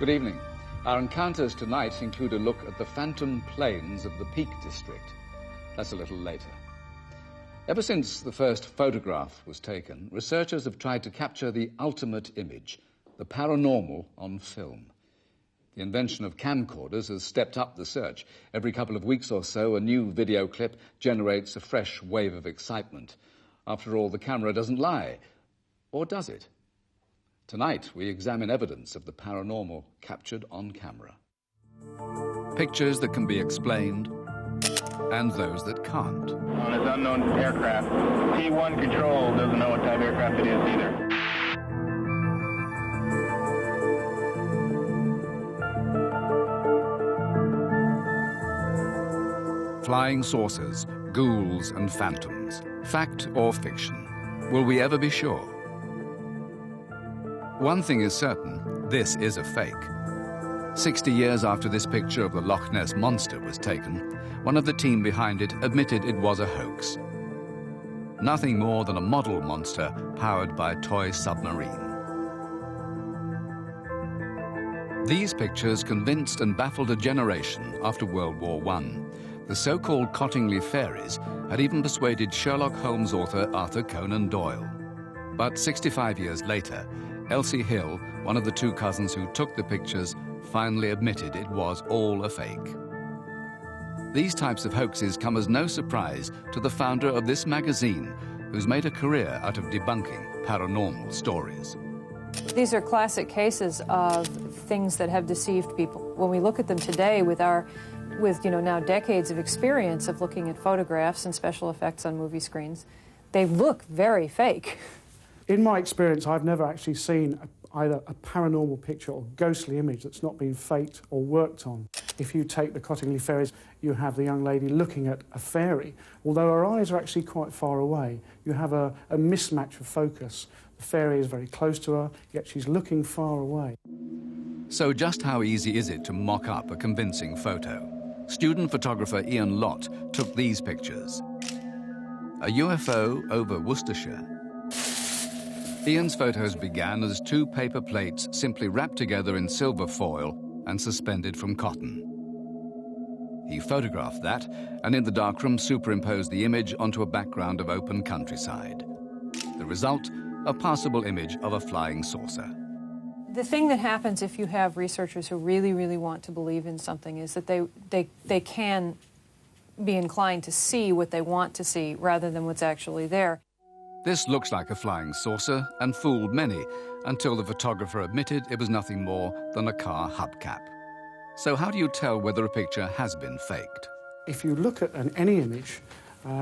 Good evening. Our encounters tonight include a look at the phantom plains of the Peak District. That's a little later. Ever since the first photograph was taken, researchers have tried to capture the ultimate image, the paranormal on film. The invention of camcorders has stepped up the search. Every couple of weeks or so, a new video clip generates a fresh wave of excitement. After all, the camera doesn't lie. Or does it? Tonight, we examine evidence of the paranormal captured on camera. Pictures that can be explained and those that can't. On his unknown aircraft, T1 Control doesn't know what type of aircraft it is either. Flying saucers, ghouls and phantoms. Fact or fiction? Will we ever be sure? One thing is certain, this is a fake. 60 years after this picture of the Loch Ness Monster was taken, one of the team behind it admitted it was a hoax. Nothing more than a model monster powered by a toy submarine. These pictures convinced and baffled a generation after World War I. The so-called Cottingley fairies had even persuaded Sherlock Holmes author Arthur Conan Doyle. But 65 years later, Elsie Hill, one of the two cousins who took the pictures, finally admitted it was all a fake. These types of hoaxes come as no surprise to the founder of this magazine, who's made a career out of debunking paranormal stories. These are classic cases of things that have deceived people. When we look at them today with now decades of experience of looking at photographs and special effects on movie screens, they look very fake. In my experience, I've never actually seen either a paranormal picture or ghostly image that's not been faked or worked on. If you take the Cottingley fairies, you have the young lady looking at a fairy. Although her eyes are actually quite far away, you have a mismatch of focus. The fairy is very close to her, yet she's looking far away. So just how easy is it to mock up a convincing photo? Student photographer Ian Lott took these pictures. A UFO over Worcestershire. Ian's photos began as two paper plates simply wrapped together in silver foil and suspended from cotton. He photographed that and in the darkroom superimposed the image onto a background of open countryside. The result, a passable image of a flying saucer. The thing that happens if you have researchers who really, really want to believe in something is that they can be inclined to see what they want to see rather than what's actually there. This looks like a flying saucer and fooled many until the photographer admitted it was nothing more than a car hubcap. So how do you tell whether a picture has been faked? If you look at any image,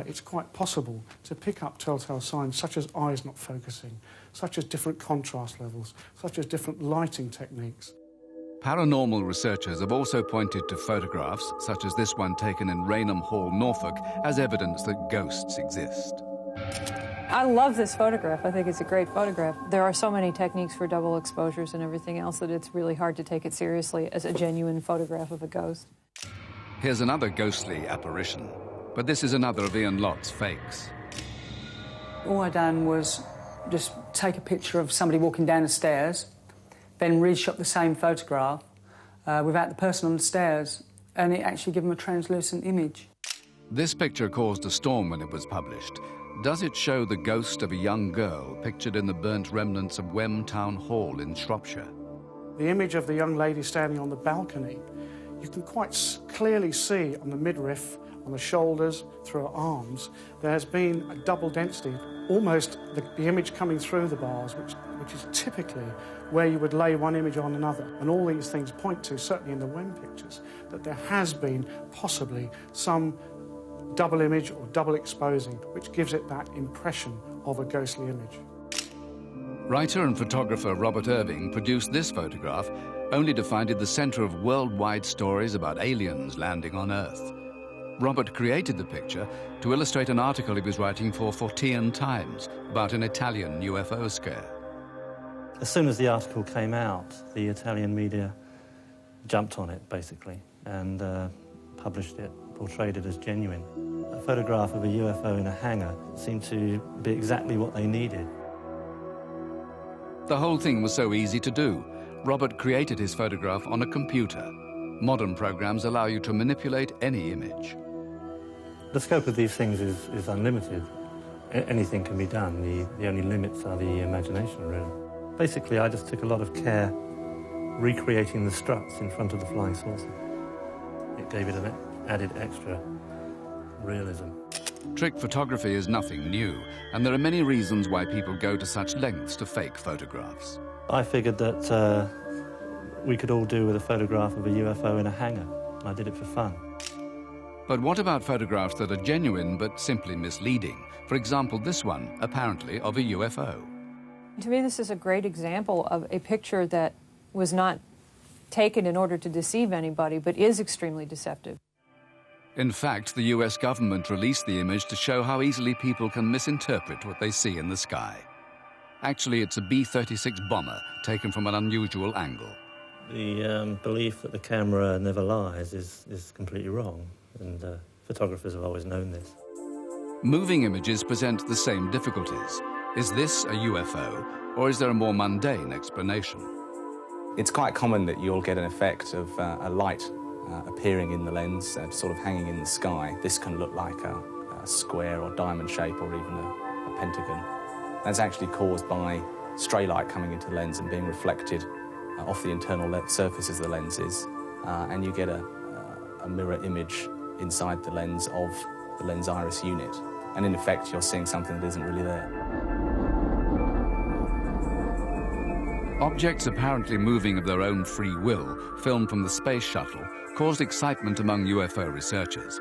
it's quite possible to pick up telltale signs such as eyes not focusing, such as different contrast levels, such as different lighting techniques. Paranormal researchers have also pointed to photographs, such as this one taken in Raynham Hall, Norfolk, as evidence that ghosts exist. I love this photograph. I think it's a great photograph. There are so many techniques for double exposures and everything else that it's really hard to take it seriously as a genuine photograph of a ghost. Here's another ghostly apparition, but this is another of Ian Lott's fakes. All I done was just take a picture of somebody walking down the stairs, then reshot the same photograph without the person on the stairs, and it actually gave them a translucent image. This picture caused a storm when it was published. Does it show the ghost of a young girl pictured in the burnt remnants of Wem Town Hall in Shropshire? The image of the young lady standing on the balcony, you can quite clearly see on the midriff, on the shoulders, through her arms, there has been a double density, almost the image coming through the bars, which is typically where you would lay one image on another. And all these things point to, certainly in the Wem pictures, that there has been possibly some double image or double exposing, which gives it that impression of a ghostly image. Writer and photographer Robert Irving produced this photograph only to find it the center of worldwide stories about aliens landing on Earth. Robert created the picture to illustrate an article he was writing for Fortean Times about an Italian UFO scare. As soon as the article came out, the Italian media jumped on it, basically, and published it, portrayed it as genuine. A photograph of a UFO in a hangar seemed to be exactly what they needed. The whole thing was so easy to do. Robert created his photograph on a computer. Modern programs allow you to manipulate any image. The scope of these things is unlimited. Anything can be done. The only limits are the imagination, really. Basically, I just took a lot of care recreating the struts in front of the flying saucer. It gave it an added extra realism. Trick photography is nothing new, and there are many reasons why people go to such lengths to fake photographs. I figured that we could all do with a photograph of a UFO in a hangar. I did it for fun. But what about photographs that are genuine but simply misleading? For example, this one, apparently of a UFO. To me, this is a great example of a picture that was not taken in order to deceive anybody, but is extremely deceptive. In fact, the US government released the image to show how easily people can misinterpret what they see in the sky. Actually, it's a B-36 bomber taken from an unusual angle. The belief that the camera never lies is completely wrong, and photographers have always known this. Moving images present the same difficulties. Is this a UFO, or is there a more mundane explanation? It's quite common that you'll get an effect of a light appearing in the lens, sort of hanging in the sky. This can look like a square or diamond shape or even a pentagon. That's actually caused by stray light coming into the lens and being reflected off the internal surfaces of the lenses, and you get a mirror image inside the lens of the lens iris unit. And in effect, you're seeing something that isn't really there. Objects apparently moving of their own free will, filmed from the space shuttle, caused excitement among UFO researchers.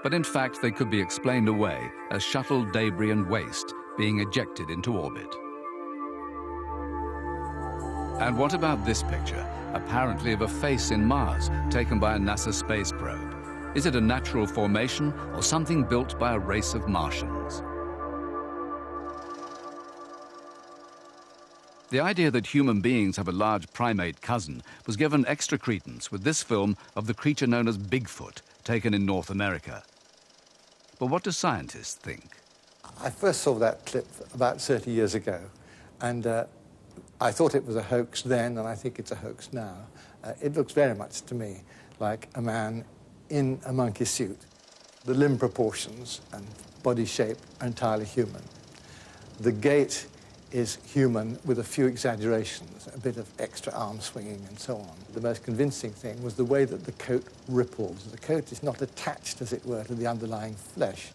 But in fact, they could be explained away as shuttle debris and waste being ejected into orbit. And what about this picture, apparently of a face in Mars, taken by a NASA space probe? Is it a natural formation or something built by a race of Martians? The idea that human beings have a large primate cousin was given extra credence with this film of the creature known as Bigfoot, taken in North America. But what do scientists think? I first saw that clip about 30 years ago, and I thought it was a hoax then, and I think it's a hoax now. It looks very much to me like a man in a monkey suit. The limb proportions and body shape are entirely human. The gait is human with a few exaggerations, a bit of extra arm swinging and so on. The most convincing thing was the way that the coat ripples. The coat is not attached, as it were, to the underlying flesh.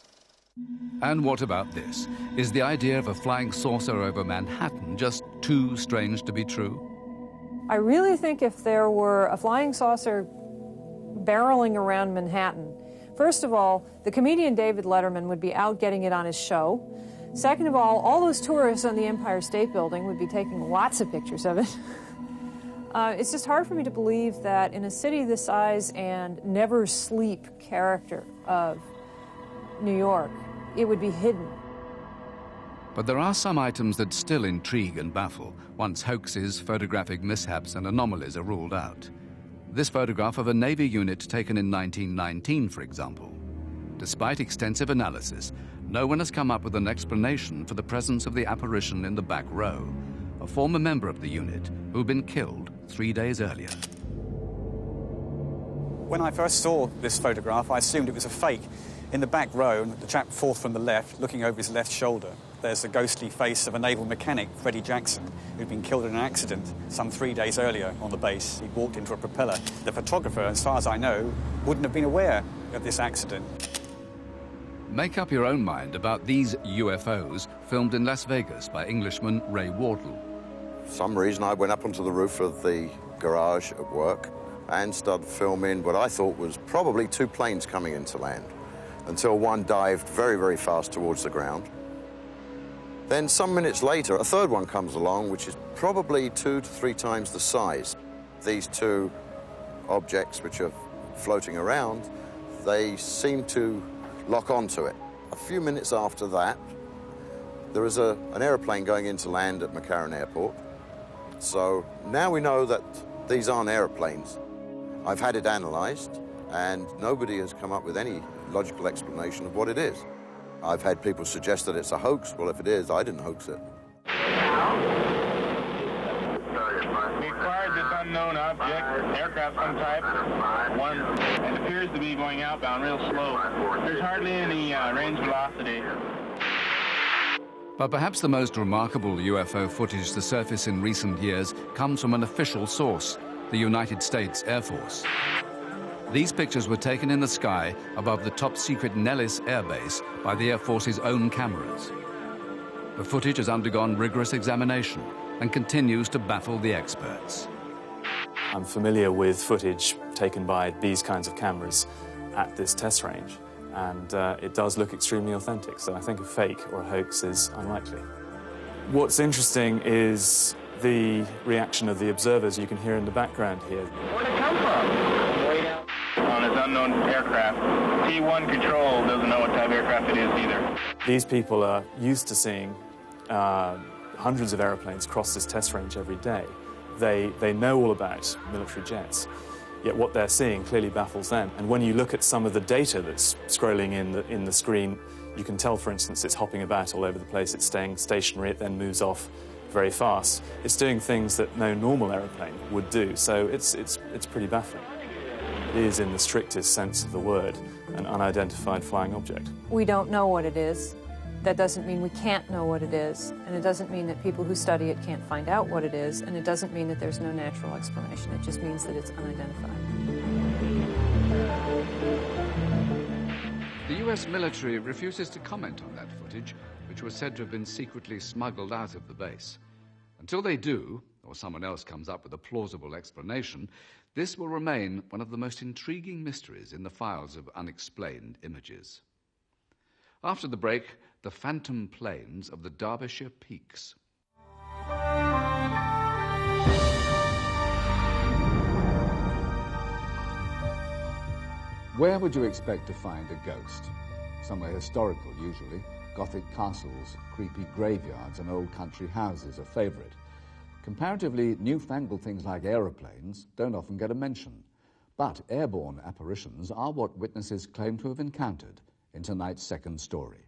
And what about this? Is the idea of a flying saucer over Manhattan just too strange to be true? I really think if there were a flying saucer barreling around Manhattan, first of all, the comedian David Letterman would be out getting it on his show. Second of all those tourists on the Empire State Building would be taking lots of pictures of it. It's just hard for me to believe that in a city the size and never sleep character of New York, it would be hidden. But there are some items that still intrigue and baffle once hoaxes, photographic mishaps and anomalies are ruled out. This photograph of a Navy unit taken in 1919, for example. Despite extensive analysis, no one has come up with an explanation for the presence of the apparition in the back row, a former member of the unit who'd been killed 3 days earlier. When I first saw this photograph, I assumed it was a fake. In the back row, the chap fourth from the left, looking over his left shoulder, there's the ghostly face of a naval mechanic, Freddie Jackson, who'd been killed in an accident some 3 days earlier on the base. He'd walked into a propeller. The photographer, as far as I know, wouldn't have been aware of this accident. Make up your own mind about these UFOs filmed in Las Vegas by Englishman Ray Wardle. For some reason, I went up onto the roof of the garage at work and started filming what I thought was probably two planes coming into land, until one dived very, very fast towards the ground. Then some minutes later, a third one comes along, which is probably 2 to 3 times the size. These two objects, which are floating around, they seem to lock onto it. A few minutes after that, there is an aeroplane going into land at McCarran Airport. So now we know that these aren't airplanes. I've had it analyzed, and nobody has come up with any logical explanation of what it is. I've had people suggest that it's a hoax. Well, if it is, I didn't hoax it. We acquired this unknown object, aircraft some type, one, and appears to be going outbound real slow. There's hardly any range velocity. But perhaps the most remarkable UFO footage to surface in recent years comes from an official source, the United States Air Force. These pictures were taken in the sky above the top-secret Nellis Air Base by the Air Force's own cameras. The footage has undergone rigorous examination and continues to baffle the experts. I'm familiar with footage taken by these kinds of cameras at this test range, and it does look extremely authentic, so I think a fake or a hoax is unlikely. What's interesting is the reaction of the observers you can hear in the background here. Where'd it come from? Way down. On his unknown aircraft. T1 control doesn't know what type of aircraft it is either. These people are used to seeing hundreds of aeroplanes cross this test range every day. They know all about military jets, yet what they're seeing clearly baffles them. And when you look at some of the data that's scrolling in the screen, you can tell, for instance, it's hopping about all over the place. It's staying stationary, it then moves off very fast. It's doing things that no normal aeroplane would do, so it's pretty baffling. It is, in the strictest sense of the word, an unidentified flying object. We don't know what it is. That doesn't mean we can't know what it is, and it doesn't mean that people who study it can't find out what it is, and it doesn't mean that there's no natural explanation. It just means that it's unidentified. The US military refuses to comment on that footage, which was said to have been secretly smuggled out of the base. Until they do, or someone else comes up with a plausible explanation, this will remain one of the most intriguing mysteries in the files of unexplained images. After the break, the phantom plains of the Derbyshire Peaks. Where would you expect to find a ghost? Somewhere historical, usually. Gothic castles, creepy graveyards, and old country houses are favourite. Comparatively newfangled things like aeroplanes don't often get a mention. But airborne apparitions are what witnesses claim to have encountered in tonight's second story.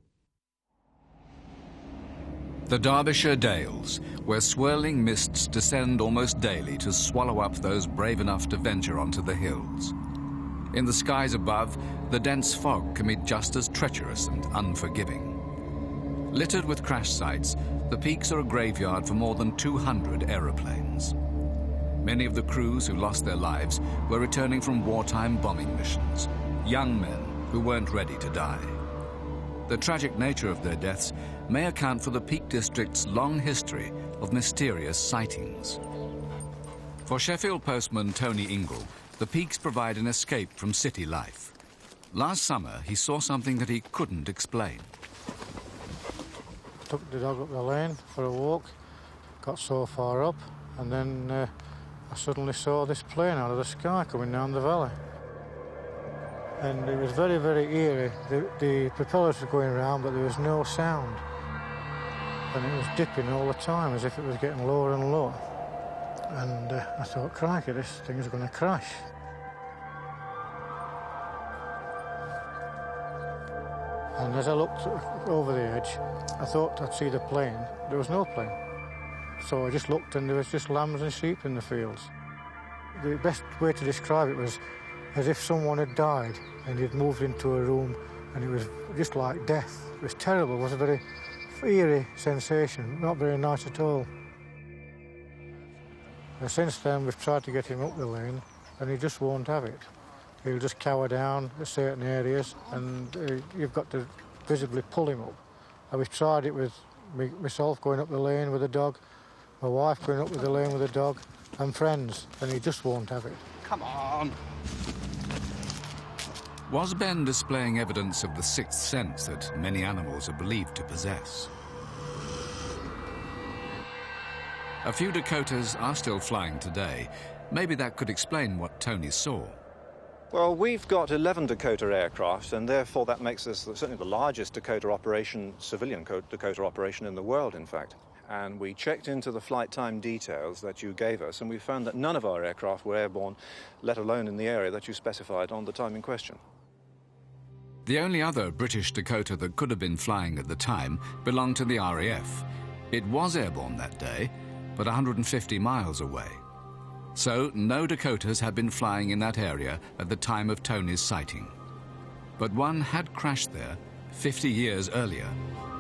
The Derbyshire Dales, where swirling mists descend almost daily to swallow up those brave enough to venture onto the hills. In the skies above, the dense fog can be just as treacherous and unforgiving. Littered with crash sites, the peaks are a graveyard for more than 200 aeroplanes. Many of the crews who lost their lives were returning from wartime bombing missions, young men who weren't ready to die. The tragic nature of their deaths may account for the Peak District's long history of mysterious sightings. For Sheffield postman Tony Ingle, the peaks provide an escape from city life. Last summer, he saw something that he couldn't explain. Took the dog up the lane for a walk, got so far up, and then I suddenly saw this plane out of the sky coming down the valley. And it was very, very eerie. The propellers were going around, but there was no sound. And it was dipping all the time, as if it was getting lower and lower. And I thought, crikey, this thing's going to crash. And as I looked over the edge, I thought I'd see the plane. There was no plane. So I just looked, and there was just lambs and sheep in the fields. The best way to describe it was as if someone had died and he'd moved into a room, and it was just like death. It was terrible. It was a very eerie sensation, not very nice at all. And since then, we've tried to get him up the lane, and he just won't have it. He'll just cower down at certain areas, and you've got to visibly pull him up. And we've tried it with myself going up the lane with a dog, my wife going up with the lane with a dog, and friends, and he just won't have it. Come on! Was Ben displaying evidence of the sixth sense that many animals are believed to possess? A few Dakotas are still flying today. Maybe that could explain what Tony saw. Well, we've got 11 Dakota aircraft, and therefore that makes us certainly the largest Dakota operation, civilian Dakota operation in the world, in fact. And we checked into the flight time details that you gave us, and we found that none of our aircraft were airborne, let alone in the area that you specified on the time in question. The only other British Dakota that could have been flying at the time belonged to the RAF. It was airborne that day, but 150 miles away. So no Dakotas had been flying in that area at the time of Tony's sighting. But one had crashed there 50 years earlier.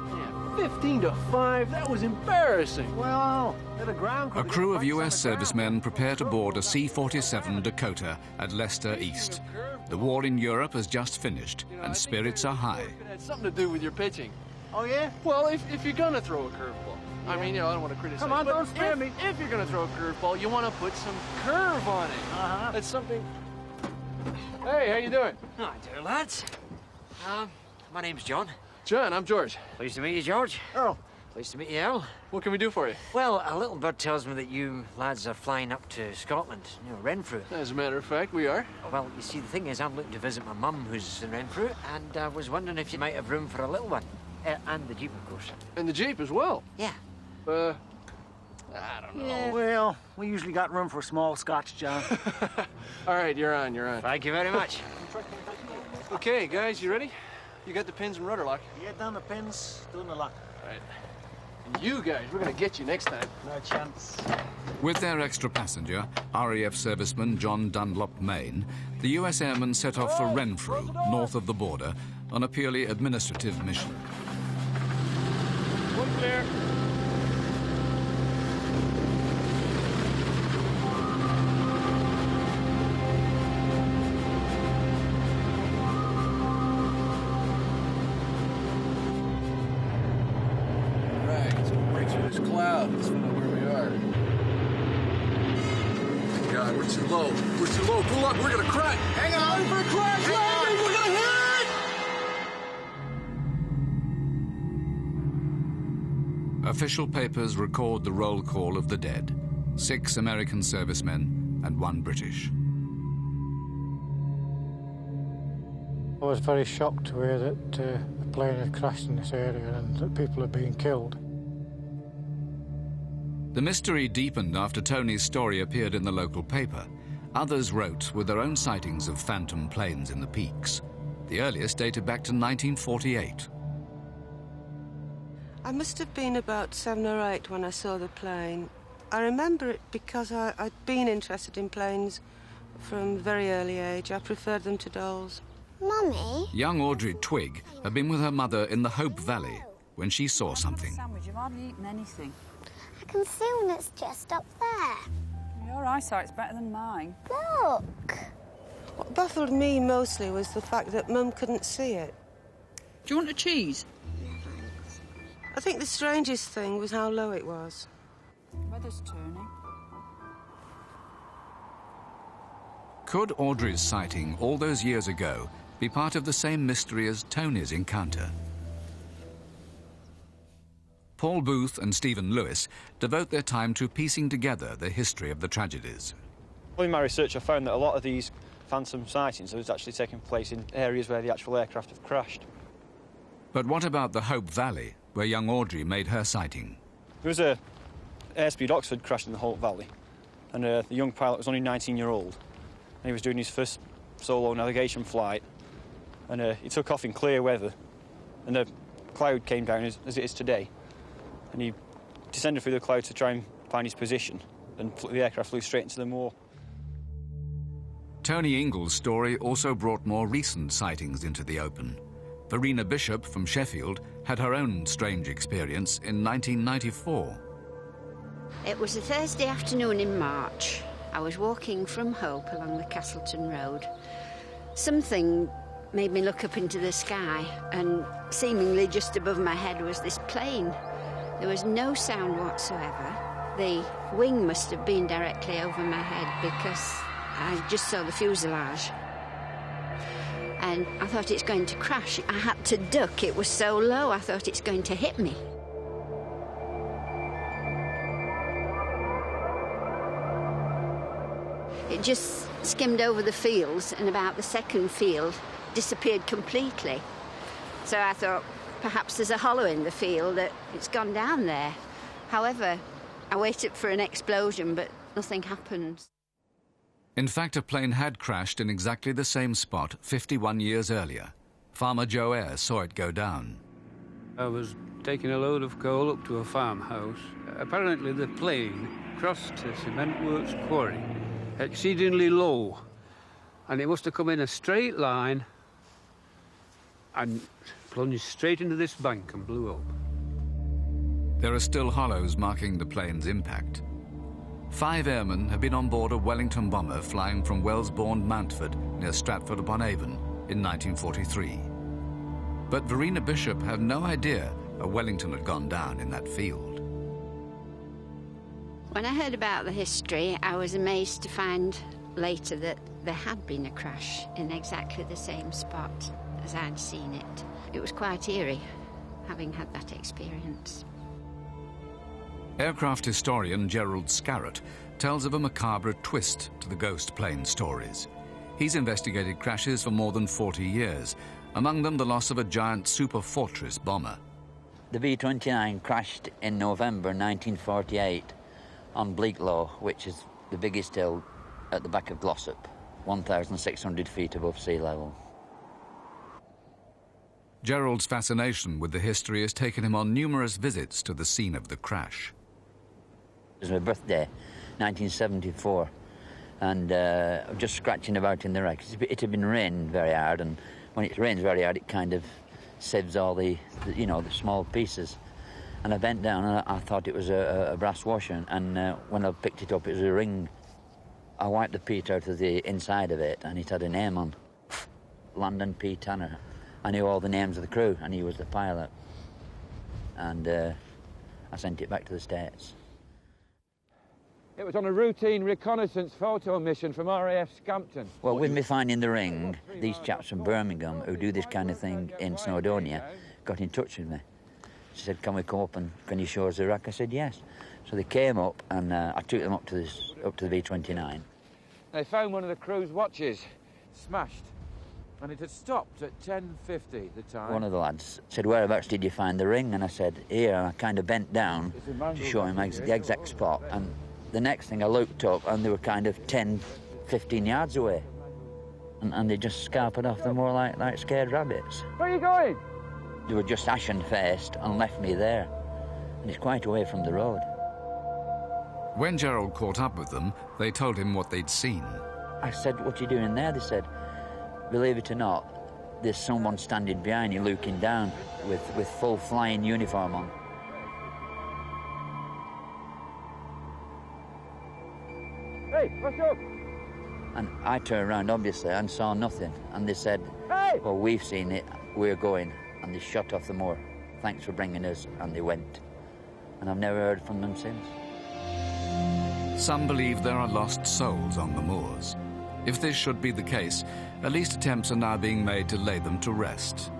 Yeah, 15 to 5, that was embarrassing. Well, at a ground crew... A crew of US servicemen prepare to board a C-47 Dakota at Leicester East. The war in Europe has just finished, and spirits are high. It had something to do with your pitching. Oh, yeah? Well, if you're going to throw a curveball, I mean, I don't want to criticize. Come on, don't spare me. If you're going to throw a curveball, you want to put some curve on it. That's something... Hey, how you doing? Hi there, lads. My name's John. John, I'm George. Pleased to meet you, George. Earl. Pleased to meet you, Earl. What can we do for you? Well, a little bird tells me that you lads are flying up to Scotland, Renfrew. As a matter of fact, we are. Well, you see, the thing is, I'm looking to visit my mum, who's in Renfrew, and I was wondering if you might have room for a little one. And the Jeep, of course. And the Jeep as well? Yeah. I don't know. Yeah, well, we usually got room for a small Scotch, John. All right, you're on. Thank you very much. Okay, guys, you ready? You got the pins and rudder lock? Yeah, down the pins, doing the lock. All right. And you guys, we're gonna get you next time. No chance. With their extra passenger, RAF serviceman John Dunlop Main, the US airmen set off for Renfrew, north of the border, on a purely administrative mission. One clear. Let's find out where we are. God, we're too low. We're too low. Pull up. We're gonna crash. Hang on for a crash landing. We're gonna hit. Official papers record the roll call of the dead: 6 American servicemen and 1 British. I was very shocked to hear that the plane had crashed in this area and that people had been killed. The mystery deepened after Tony's story appeared in the local paper. Others wrote with their own sightings of phantom planes in the peaks. The earliest dated back to 1948. I must have been about 7 or 8 when I saw the plane. I remember it because I'd been interested in planes from a very early age. I preferred them to dolls. Mummy? Young Audrey Twigg had been with her mother in the Hope Valley when she saw something. Sandwich, you've hardly eaten anything. I can see one that's just up there. Your eyesight's better than mine. Look. What baffled me mostly was the fact that Mum couldn't see it. Do you want a cheese? I think the strangest thing was how low it was. Weather's turning. Could Audrey's sighting all those years ago be part of the same mystery as Tony's encounter? Paul Booth and Stephen Lewis devote their time to piecing together the history of the tragedies. In my research, I found that a lot of these phantom sightings was actually taking place in areas where the actual aircraft have crashed. But what about the Hope Valley, where young Audrey made her sighting? There was a Airspeed Oxford crashed in the Hope Valley, and the young pilot was only 19-year-old, and he was doing his first solo navigation flight, and he took off in clear weather, and a cloud came down as it is today, and he descended through the cloud to try and find his position, and the aircraft flew straight into the moor. Tony Ingall's story also brought more recent sightings into the open. Verena Bishop from Sheffield had her own strange experience in 1994. It was a Thursday afternoon in March. I was walking from Hope along the Castleton Road. Something made me look up into the sky, and seemingly just above my head was this plane. There was no sound whatsoever. The wing must have been directly over my head because I just saw the fuselage. And I thought it's going to crash. I had to duck. It was so low, I thought it's going to hit me. It just skimmed over the fields, and about the second field disappeared completely. So I thought, perhaps there's a hollow in the field, that it's gone down there. However, I waited for an explosion, but nothing happened. In fact, a plane had crashed in exactly the same spot 51 years earlier. Farmer Joe Ayres saw it go down. I was taking a load of coal up to a farmhouse apparently the plane crossed a cement works quarry exceedingly low, and it must have come in a straight line and plunged straight into this bank and blew up. There are still hollows marking the plane's impact. 5 airmen have been on board a Wellington bomber flying from Wellesbourne, Mountford, near Stratford-upon-Avon in 1943. But Verena Bishop had no idea a Wellington had gone down in that field. When I heard about the history, I was amazed to find later that there had been a crash in exactly the same spot as I'd seen it. It was quite eerie, having had that experience. Aircraft historian Gerald Scarrett tells of a macabre twist to the ghost plane stories. He's investigated crashes for more than 40 years, among them the loss of a giant Super Fortress bomber. The B-29 crashed in November 1948 on Bleaklow, which is the biggest hill at the back of Glossop, 1,600 feet above sea level. Gerald's fascination with the history has taken him on numerous visits to the scene of the crash. It was my birthday, 1974, and just scratching about in the wreck. It had been raining very hard, and when it rains very hard, it kind of sieves all the small pieces. And I bent down, and I thought it was a brass washer, and when I picked it up, it was a ring. I wiped the peat out of the inside of it, and it had a name on, Landon P. Tanner. I knew all the names of the crew, and he was the pilot. And I sent it back to the States. It was on a routine reconnaissance photo mission from RAF Scampton. Well, with me finding the ring, these chaps from Birmingham who do this kind of thing in Snowdonia got in touch with me. She said, can we come up and can you show us the wreck? I said, yes. So they came up, and I took them up to the V-29. They found one of the crew's watches smashed, and it had stopped at 10:50 the time. One of the lads said, whereabouts did you find the ring? And I said, here. And I kind of bent down to show him the exact spot. And the next thing I looked up, and they were kind of 10, 15 yards away. And they just scarpered off them more like scared rabbits. Where are you going? They were just ashen-faced and left me there. And it's quite away from the road. When Gerald caught up with them, they told him what they'd seen. I said, what are you doing there? They said, believe it or not, there's someone standing behind you looking down with full flying uniform on. Hey, what's up? And I turned around, obviously, and saw nothing. And they said, hey! Well, we've seen it, we're going. And they shot off the moor. Thanks for bringing us. And they went. And I've never heard from them since. Some believe there are lost souls on the moors. If this should be the case, at least attempts are now being made to lay them to rest.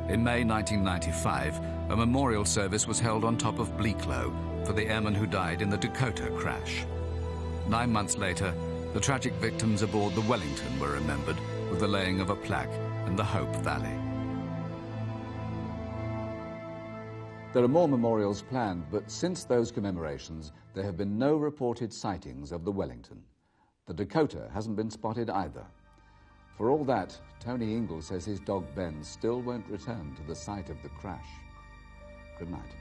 In May 1995, a memorial service was held on top of Bleaklow for the airmen who died in the Dakota crash. 9 months later, the tragic victims aboard the Wellington were remembered with the laying of a plaque in the Hope Valley. There are more memorials planned, but since those commemorations, there have been no reported sightings of the Wellington. The Dakota hasn't been spotted either. For all that, Tony Ingle says his dog Ben still won't return to the site of the crash. Good night.